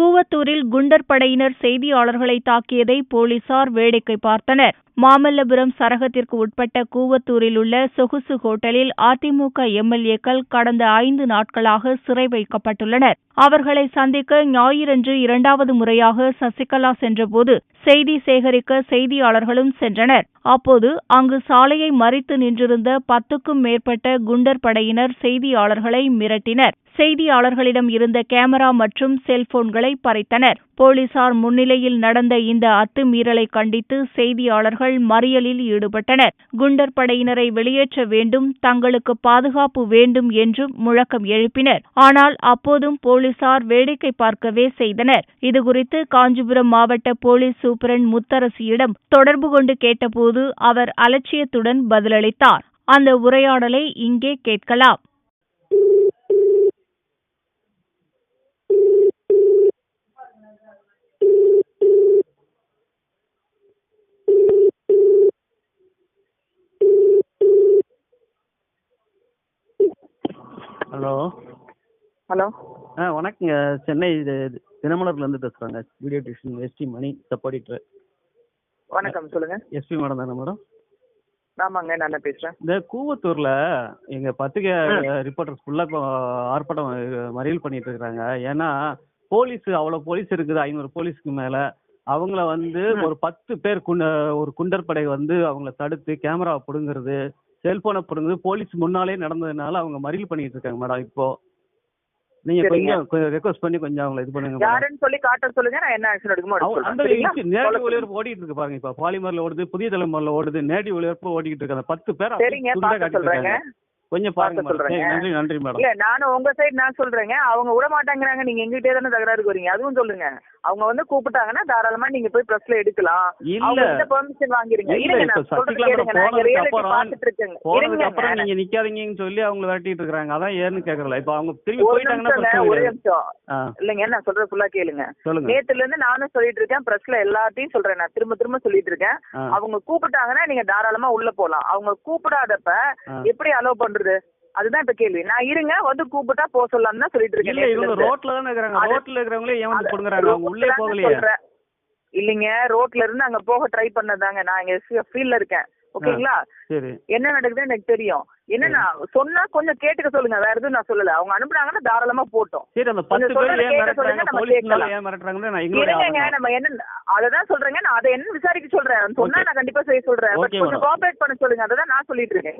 கூவத்தூரில் குண்டர் படையினர் செய்தியாளர்களை தாக்கியதை போலீசார் வேடிக்கை பார்த்தனர். மாமல்லபுரம் சரகத்திற்கு உட்பட்ட கூவத்தூரில் உள்ள சொகுசு ஹோட்டலில் அதிமுக எம்எல்ஏக்கள் கடந்த 5 நாட்களாக சிறை வைக்கப்பட்டுள்ளனர். அவர்களை சந்திக்க ஞாயிறன்று 2வது முறையாக சசிகலா சென்றபோது செய்தி சேகரிக்க செய்தியாளர்களும் சென்றனர். அப்போது அங்கு சாலையை மறித்து நின்றிருந்த 10க்கும் மேற்பட்ட குண்டர் படையினர் செய்தியாளர்களை மிரட்டினர். செய்தியாளர்களிடம் இருந்த கேமரா மற்றும் செல்போன்களை பறித்தனர். போலீசார் முன்னிலையில் நடந்த இந்த அத்துமீறலை கண்டித்து செய்தியாளர்கள் மறியலில் ஈடுபட்டனர். குண்டர் படையினரை வெளியேற்ற வேண்டும், தங்களுக்கு பாதுகாப்பு வேண்டும் என்று முழக்கம் எழுப்பினர். ஆனால் அப்போதும் போலீசார் வேடிக்கை பார்க்கவே செய்தனர். இதுகுறித்து காஞ்சிபுரம் மாவட்ட போலீஸ் சூப்பரண்ட் முத்தரசியிடம் தொடர்பு கொண்டு கேட்டபோது அவர் அலட்சியத்துடன் பதிலளித்தார். அந்த உரையாடலை இங்கே கேட்கலாம். ஹலோ ஹலோ வணக்கங்க. சென்னை தினமலர்லேருந்து பேசுகிறாங்க. வீடியோ டியூஷன் எஸ்டி மணி சப்பாடிட்டர். வணக்கம், சொல்லுங்க. எஸ்பி மேடம் தானே மேடம்? ஆமாங்க, நான் தான் பேசுகிறேன். இந்த கூவத்தூரில் எங்கள் பத்திரிகை ரிப்போர்ட்டர்ஸ் ஃபுல்லாக ஆர்ப்பாட்டம் மறியல் பண்ணிட்டு இருக்கிறாங்க. ஏன்னா அவ்வளோ போலீஸ் இருக்குது, 500 போலீஸுக்கு மேலே. அவங்கள ஒரு 10 பேர் ஒரு குண்டர் படை அவங்கள தடுத்து கேமராவை பிடுங்கிறது, செல்போனை பிடுங்குறது போலீஸ் முன்னாலே நடந்ததுனால அவங்க மறியல் பண்ணிட்டு இருக்காங்க மேடம். இப்போ நீங்க கொஞ்சம் ரெக்வஸ்ட் பண்ணி கொஞ்சம் அவங்களை இது பண்ணுங்க. யாருன்னு சொல்லி காட்ட சொல்லுங்க, நான் என்ன ஆக்ஷன் எடுக்குமோ அந்த நேரடி ஒளிபரப்பு ஓடிட்டு இருக்கு பாருங்க. இப்ப பாலிமர்ல ஓடுது, புதிய தலைமுறையில ஓடுது, நேரடி ஒளிபரப்பு ஓடிட்டு இருக்கு. அந்த 10 பேர் கொஞ்சம் பாருங்க. நன்றி மேடம். இல்ல, நானும் உங்க சைடு நான் சொல்றேங்க. அவங்க விட மாட்டாங்கிறாங்க, நீங்க எங்கிட்டே தானே தகராறு வரீங்க. அதுவும் சொல்லுங்க. அவங்க கூப்பிட்டாங்கன்னா தாராளமா நீங்க போய் பிரஸ்ல எடுக்கலாம். இல்ல பெர்மிஷன் வாங்கிருங்க. அப்புறம் நீங்க நிக்காதீங்கன்னு சொல்லி அவங்க விரட்டிட்டு இருக்காங்க. அதான் ஏன்னு கேக்குறல. இப்ப அவங்க திரும்பி போயிட்டாங்கன்னா ஒரே நிமிஷம் இல்லைங்க, நான் சொல்றது ஃபுல்லா கேளுங்க. நேத்துல இருந்து நானும் சொல்லிட்டு இருக்கேன், பிரஸ்ல எல்லாத்தையும் சொல்றேன். நான் திரும்ப சொல்லிட்டு இருக்கேன். அவங்க கூப்பிட்டாங்கன்னா நீங்க தாராளமா உள்ள போலாம். அவங்க கூப்பிடாதப்ப எப்படி அலோவ் பண்றது? அதுதான் இப்ப கேள்வி. நான் இருங்க கூப்பிட்டா போக சொல்லலாம் தான் சொல்லிட்டு இருக்கேன். ரோட்ல தானே இருக்காங்க. ரோட்ல இருக்கிறவங்களே ஏன் கொடுங்கறாங்க? அவங்க உள்ளே போகலையே. இல்லைங்க, ரோட்ல இருந்து அங்க போக ட்ரை பண்ணதாங்க. நான் இங்க ஃபீல்ட்ல இருக்கேன். ஓகேங்களா? என்ன நடக்குது எனக்கு தெரியும். என்னன்னா சொன்னா கொஞ்சம் கேட்டுக்க சொல்லுங்க. வேற எதுவும் நான் சொல்லல. அவங்க அனுப்புனாங்கன்னா தாராளமா போட்டோம். நம்ம என்ன அததான் சொல்றேங்க. நான் அதை என்ன விசாரிக்க சொல்றேன். சொன்னா நான் கண்டிப்பா செய்ய சொல்றேன். கொஞ்சம் கோஆபரேட் பண்ண சொல்லுங்க. அதான் நான் சொல்லிட்டு இருக்கேன்.